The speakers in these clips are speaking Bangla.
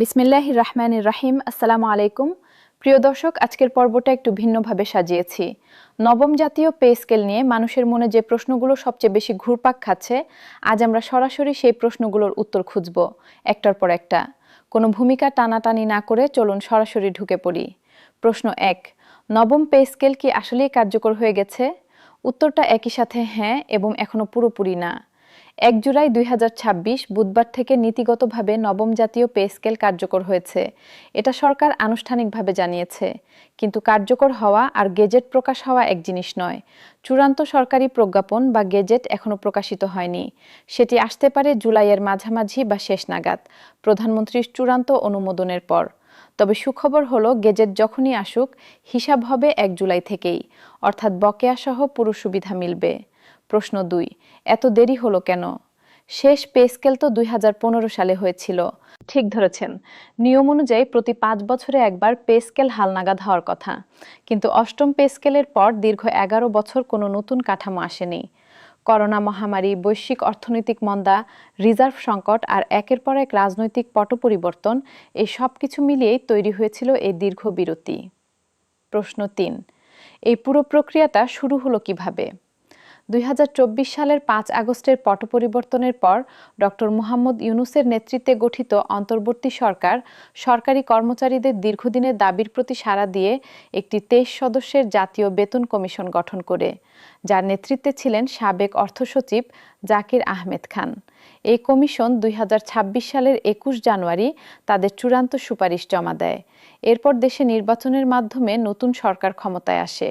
বিসমিল্লাহির রাহমানির রাহিম। আসসালামু আলাইকুম। প্রিয় দর্শক, আজকের পর্বটা একটু ভিন্নভাবে সাজিয়েছি। নবম জাতীয় পে স্কেল নিয়ে মানুষের মনে যে প্রশ্নগুলো সবচেয়ে বেশি ঘুরপাক খাচ্ছে, আজ আমরা সরাসরি সেই প্রশ্নগুলোর উত্তর খুঁজব একটার পর একটা। কোনো ভূমিকা টানাটানি না করে চলুন সরাসরি ঢুকে পড়ি। প্রশ্ন ১, নবম পে স্কেল কি আসলেই কার্যকর হয়ে গেছে? উত্তরটা একই সাথে হ্যাঁ এবং এখনো পুরোপুরি না। ১ জুলাই ২০২৬ বুধবার থেকে নীতিগতভাবে নবম জাতীয় পে স্কেল কার্যকর হয়েছে। এটা সরকার আনুষ্ঠানিকভাবে জানিয়েছে। কিন্তু কার্যকর হওয়া আর গেজেট প্রকাশ হওয়া এক জিনিস নয়। চূড়ান্ত সরকারি প্রজ্ঞাপন বা গেজেট এখনো প্রকাশিত হয়নি। সেটি আসতে পারে জুলাইয়ের মাঝামাঝি বা শেষ নাগাদ, প্রধানমন্ত্রীর চূড়ান্ত অনুমোদনের পর। তবে সুখবর হলো, গেজেট যখনই আসুক, হিসাব হবে ১ জুলাই থেকেই, অর্থাৎ বকেয়াসহ পুরো সুবিধা মিলবে। প্রশ্ন ২, এত দেরি হলো কেন? শেষ পে স্কেল তো ২০১৫ সালে হয়েছিল। ঠিক ধরেছেন, নিয়ম অনুযায়ী প্রতি ৫ বছরে একবার পে স্কেল হালনাগাদ হওয়ার কথা। কিন্তু অষ্টম পে স্কেলের পর দীর্ঘ ১১ বছর কোনো নতুন কাঠামো আসেনি। করোনা মহামারী, বৈশ্বিক অর্থনৈতিক মন্দা, রিজার্ভ সংকট আর একের পর এক রাজনৈতিক পট পরিবর্তন, এই সব কিছু মিলিয়েই তৈরি হয়েছিল এই দীর্ঘ বিরতি। প্রশ্ন ৩, এই পুরো প্রক্রিয়াটা শুরু হলো কিভাবে? ২০২৪ সালের ৫ আগস্টের পট পরিবর্তনের পর ডক্টর মোহাম্মদ ইউনূসের নেতৃত্বে গঠিত অন্তর্বর্তী সরকার সরকারি কর্মচারীদের দীর্ঘদিনের দাবির প্রতি সাড়া দিয়ে একটি ২৩ সদস্যের জাতীয় বেতন কমিশন গঠন করে, যার নেতৃত্বে ছিলেন সাবেক অর্থসচিব জাকির আহমেদ খান। এই কমিশন ২০২৬ সালের ২১ জানুয়ারি তাদের চূড়ান্ত সুপারিশ জমা দেয়। এরপর দেশে নির্বাচনের মাধ্যমে নতুন সরকার ক্ষমতায় আসে।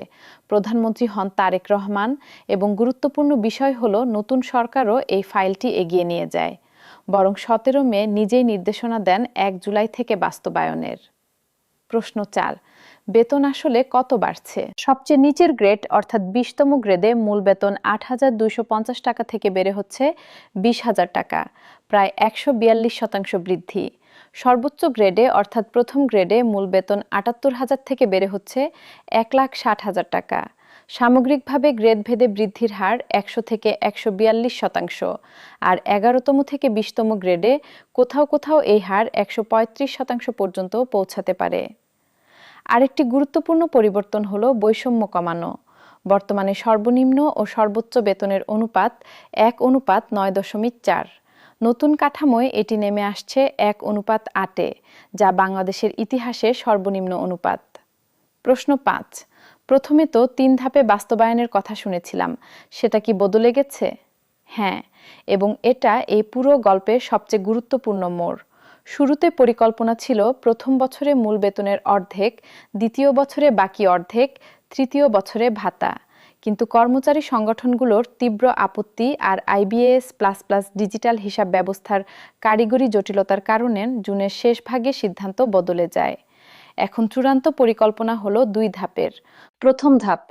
প্রধানমন্ত্রী হন তারেক রহমান এবং গুরুত্বপূর্ণ বিষয় হলো, নতুন সরকারও এই ফাইলটি এগিয়ে নিয়ে যায়। বরং ১৭ মে নিজেই নির্দেশনা দেন ১ জুলাই থেকে বাস্তবায়নের। প্রশ্ন ৪, বেতন আসলে কত বাড়ছে? সবচেয়ে নিচের গ্রেড অর্থাৎ ২০তম গ্রেডে মূল বেতন ৮,২৫০ টাকা থেকে বেড়ে হচ্ছে ২০,০০০ টাকা, প্রায় ১৪২% বৃদ্ধি। সর্বোচ্চ গ্রেডে অর্থাৎ প্রথম গ্রেডে মূল বেতন ৭৮,০০০ থেকে বেড়ে হচ্ছে ১,৬০,০০০ টাকা। সামগ্রিকভাবে গ্রেড ভেদে বৃদ্ধির হার ১০০ থেকে ১৪২%, আর ১১তম থেকে ২০তম গ্রেডে কোথাও কোথাও এই হার ১৩৫% পর্যন্ত পৌঁছাতে পারে। আরেকটি গুরুত্বপূর্ণ পরিবর্তন হলো বৈষম্য কমানো। বর্তমানে সর্বনিম্ন ও সর্বোচ্চ বেতনের অনুপাত ১:৯.৪। নতুন কাঠামোয় এটি নেমে আসছে ১:৮, যা বাংলাদেশের ইতিহাসে সর্বনিম্ন অনুপাত। প্রশ্ন ৫, প্রথমে তো ৩ ধাপে বাস্তবায়নের কথা শুনেছিলাম, সেটা কি বদলে গেছে? হ্যাঁ, এবং এটা এই পুরো গল্পের সবচেয়ে গুরুত্বপূর্ণ মোড়। শুরুতে পরিকল্পনা ছিল প্রথম বছরে মূল বেতনের অর্ধেক, দ্বিতীয় বছরে বাকি অর্ধেক, তৃতীয় বছরে ভাতা। কিন্তু কর্মচারী সংগঠনগুলোর তীব্র আপত্তি আর IBAS++ ডিজিটাল হিসাব ব্যবস্থার কারিগরি জটিলতার কারণে জুনের শেষ ভাগে সিদ্ধান্ত বদলে যায়। এখন চূড়ান্ত পরিকল্পনা হলো ২ ধাপের। প্রথম ধাপ,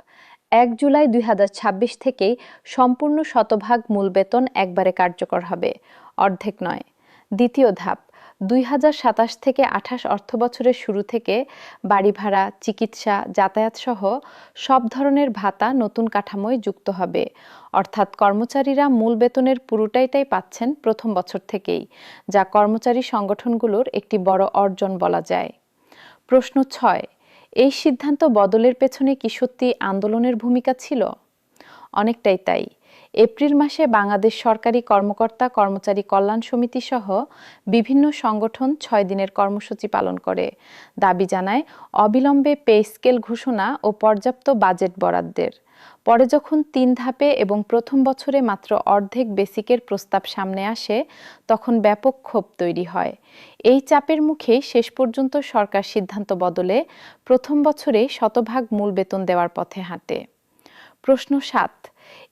১ জুলাই ২০২৬ থেকেই সম্পূর্ণ শতভাগ মূল বেতন একবারে কার্যকর হবে, অর্ধেক নয়। দ্বিতীয় ধাপ, ২০২৭ থেকে ২৮ অর্থবছরের শুরু থেকে বাড়ি ভাড়া, চিকিৎসা, যাতায়াত সহ সব ধরনের ভাতা নতুন কাঠামোয় যুক্ত হবে, অর্থাৎ কর্মচারীরা মূল বেতনের পুরোটাই পাচ্ছেন প্রথম বছর থেকেই, যা কর্মচারী সংগঠনগুলোর একটি বড় অর্জন বলা যায়। প্রশ্ন ৬, এই সিদ্ধান্ত বদলের পেছনে কি সত্যি আন্দোলনের ভূমিকা ছিল? অনেকটাই তাই। এপ্রিল মাসে বাংলাদেশ সরকারি কর্মকর্তা কর্মচারী কল্যাণ সমিতি সহ বিভিন্ন সংগঠন ৬ দিনের কর্মসূচি পালন করে, দাবি জানায় অবিলম্বে পে স্কেল ঘোষণা ও পর্যাপ্ত বাজেট বরাদ্দের। পরে যখন ৩ ধাপে এবং প্রথম বছরে মাত্র অর্ধেক বেসিকের প্রস্তাব সামনে আসে, তখন ব্যাপক ক্ষোভ তৈরি হয়। এই চাপের মুখেই শেষ পর্যন্ত সরকার সিদ্ধান্ত বদলে প্রথম বছরে শতভাগ মূল বেতন দেওয়ার পথে হাঁটে। প্রশ্ন ৭,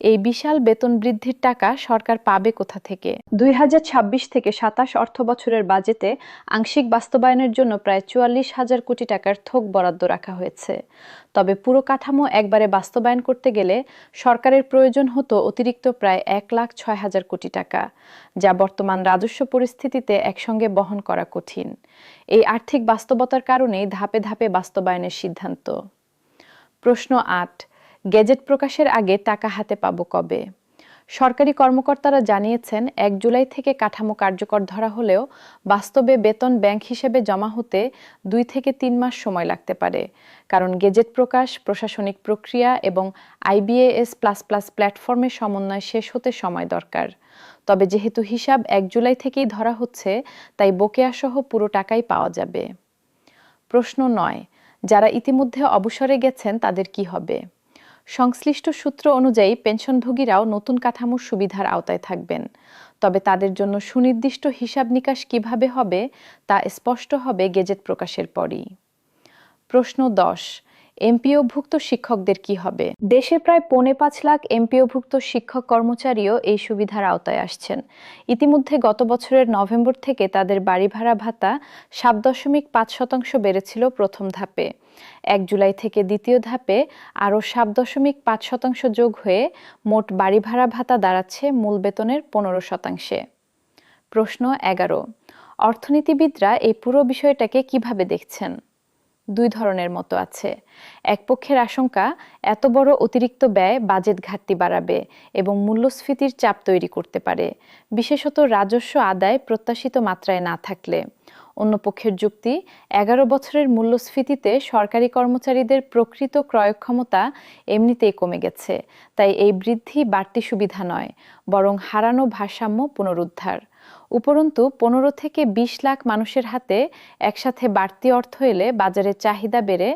এই বিশাল বেতন বৃদ্ধির টাকা সরকার পাবে কোথা থেকে? ২০২৬ থেকে ২৭ অর্থবছরের বাজেটে আংশিক বাস্তবায়নের জন্য প্রায় ৪৪,০০০ কোটি টাকার থোক বরাদ্দ রাখা হয়েছে। তবে পুরো কাঠামো একবারে বাস্তবায়ন করতে গেলে সরকারের প্রয়োজন হতো অতিরিক্ত প্রায় ১,০৬,০০০ কোটি টাকা, যা বর্তমান রাজস্ব পরিস্থিতিতে একসঙ্গে বহন করা কঠিন। এই আর্থিক বাস্তবতার কারণেই ধাপে ধাপে বাস্তবায়নের সিদ্ধান্ত। প্রশ্ন ৮, গেজেট প্রকাশের আগে টাকা হাতে পাবো কবে? সরকারি কর্মকর্তারা জানিয়েছেন ১ জুলাই থেকে কাঠামো কার্যকর ধরা হলেও বাস্তবে বেতন ব্যাংক হিসেবে জমা হতে ২ থেকে ৩ মাস সময় লাগতে পারে। কারণ গেজেট প্রকাশ, প্রশাসনিক প্রক্রিয়া এবং আইবিএএস প্লাস প্লাস প্ল্যাটফর্মের সমন্বয় শেষ হতে সময় দরকার। তবে যেহেতু হিসাব ১ জুলাই থেকেই ধরা হচ্ছে, তাই বকেয়াসহ পুরো টাকাই পাওয়া যাবে। প্রশ্ন ৯, যারা ইতিমধ্যে অবসরে গেছেন তাদের কি হবে? সংশ্লিষ্ট সূত্র অনুযায়ী পেনশনভোগীরাও নতুন কাঠামোর সুবিধার আওতায় থাকবেন। তবে তাদের জন্য সুনির্দিষ্ট হিসাব নিকাশ কিভাবে হবে তা স্পষ্ট হবে গেজেট প্রকাশের পরই। প্রশ্ন ১০, এমপিওভুক্ত শিক্ষকদের কি হবে? দেশে প্রায় ৫.৫ লাখ এমপিওভুক্ত শিক্ষক কর্মচারীও এই সুবিধার আওতায় আসছেন। ইতিমধ্যে গত বছরের নভেম্বর থেকে তাদের বাড়ি ভাড়া ভাতা ৭.৫% বেড়েছিল প্রথম ধাপে। ১ জুলাই থেকে দ্বিতীয় ধাপে আরও ৭.৫% যোগ হয়ে মোট বাড়ি ভাড়া ভাতা দাঁড়াচ্ছে মূল বেতনের ১৫%। প্রশ্ন ১১, অর্থনীতিবিদরা এই পুরো বিষয়টাকে কিভাবে দেখছেন? দুই ধরনের মতো আছে। এক পক্ষের আশঙ্কা, এত বড় অতিরিক্ত ব্যয় বাজেট ঘাটতি বাড়াবে এবং মূল্যস্ফীতির চাপ তৈরি করতে পারে, বিশেষত রাজস্ব আদায় প্রত্যাশিত মাত্রায় না থাকলে। অন্য পক্ষের যুক্তি, ১১ বছরের মূল্যস্ফীতিতে সরকারি কর্মচারীদের প্রকৃত ক্রয়ক্ষমতা এমনিতেই কমে গেছে, তাই এই বৃদ্ধি বাড়তি সুবিধা নয়, বরং হারানো ভারসাম্য পুনরুদ্ধার। উপরন্তু ১৫ থেকে ২০ লাখ মানুষের হাতে একসাথে বাড়তি অর্থ এলে বাজারে চাহিদা বেড়ে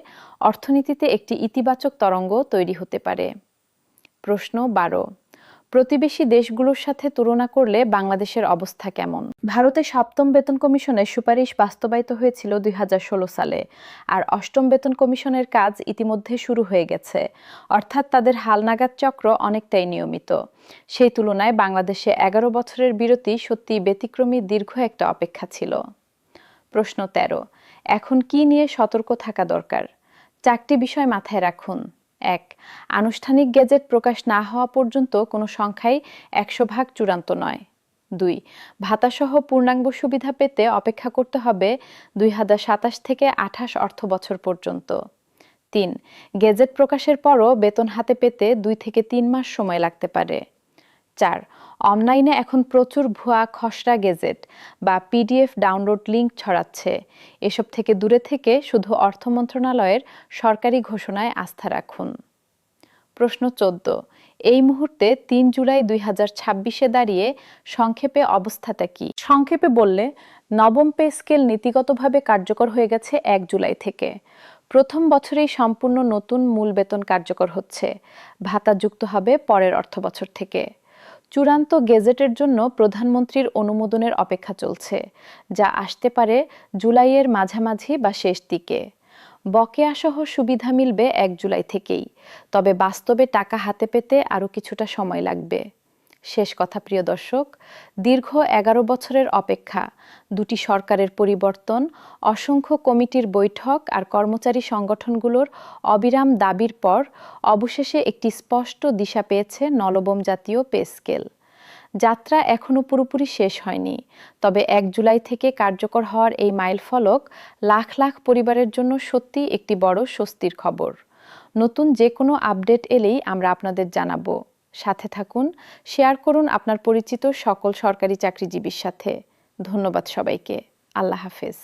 অর্থনীতিতে একটি ইতিবাচক তরঙ্গ তৈরি হতে পারে। প্রশ্ন ১২, প্রতিবেশী দেশগুলোর সাথে তুলনা করলে বাংলাদেশের অবস্থা কেমন? ভারতে ৭ম বেতন কমিশনের সুপারিশ বাস্তবায়িত হয়েছিল ২০১৬ সালে, আর ৮ম বেতন কমিশনের কাজ ইতিমধ্যে শুরু হয়ে গেছে, অর্থাৎ তাদের হালনাগাদ চক্র অনেকটাই নিয়মিত। সেই তুলনায় বাংলাদেশে ১১ বছরের বিরতি সত্যিই ব্যতিক্রমী দীর্ঘ একটা অপেক্ষা ছিল। প্রশ্ন ১৩, এখন কি নিয়ে সতর্ক থাকা দরকার? ৪টি বিষয় মাথায় রাখুন। ১, আনুষ্ঠানিক গেজেট প্রকাশ না হওয়া পর্যন্ত কোনো সংখ্যাই ১০০% চূড়ান্ত নয়। ২, ভাতাসহ পূর্ণাঙ্গ সুবিধা পেতে অপেক্ষা করতে হবে ২০২৭ থেকে ২৮ অর্থবছর পর্যন্ত। ৩, গেজেট প্রকাশের পরও বেতন হাতে পেতে ২ থেকে ৩ মাস সময় লাগতে পারে। ৪, অনলাইনে এখন প্রচুর ভুয়া খসড়া গেজেট বা পিডিএফ ডাউনলোড লিংক ছড়াচ্ছে। এসব থেকে দূরে থেকে শুধু অর্থ মন্ত্রণালয়ের সরকারি ঘোষণায় আস্থা রাখুন। প্রশ্ন ১৪, এই মুহূর্তে ৩ জুলাই ২০২৬-এ দাঁড়িয়ে সংক্ষেপে অবস্থাটা কি? সংক্ষেপে বললে, নবম পে স্কেল নীতিগতভাবে কার্যকর হয়ে গেছে ১ জুলাই থেকে। প্রথম বছরেই সম্পূর্ণ নতুন মূল বেতন কার্যকর হচ্ছে। ভাতা যুক্ত হবে পরের অর্থবছর থেকে। চূড়ান্ত গেজেটের জন্য প্রধানমন্ত্রীর অনুমোদনের অপেক্ষা চলছে, যা আসতে পারে জুলাইয়ের মাঝামাঝি বা শেষ দিকে। বকেয়াসহ সুবিধা মিলবে ১ জুলাই থেকেই, তবে বাস্তবে টাকা হাতে পেতে আরও কিছুটা সময় লাগবে। শেষ কথা প্রিয় দর্শক, দীর্ঘ ১১ বছরের অপেক্ষা, দুটি সরকারের পরিবর্তন, অসংখ্য কমিটির বৈঠক আর কর্মচারী সংগঠনগুলোর অবিরাম দাবির পর অবশেষে একটি স্পষ্ট দিশা পেয়েছে নবম জাতীয় পে স্কেল। যাত্রা এখনও পুরোপুরি শেষ হয়নি, তবে ১ জুলাই থেকে কার্যকর হওয়ার এই মাইলফলক লাখ লাখ পরিবারের জন্য সত্যিই একটি বড় স্বস্তির খবর। নতুন যে কোনো আপডেট এলেই আমরা আপনাদের জানাবো। সাথে থাকুন, শেয়ার করুন আপনার পরিচিত সকল সরকারি চাকরিজীবীর সাথে। ধন্যবাদ সবাইকে। আল্লাহ হাফেজ।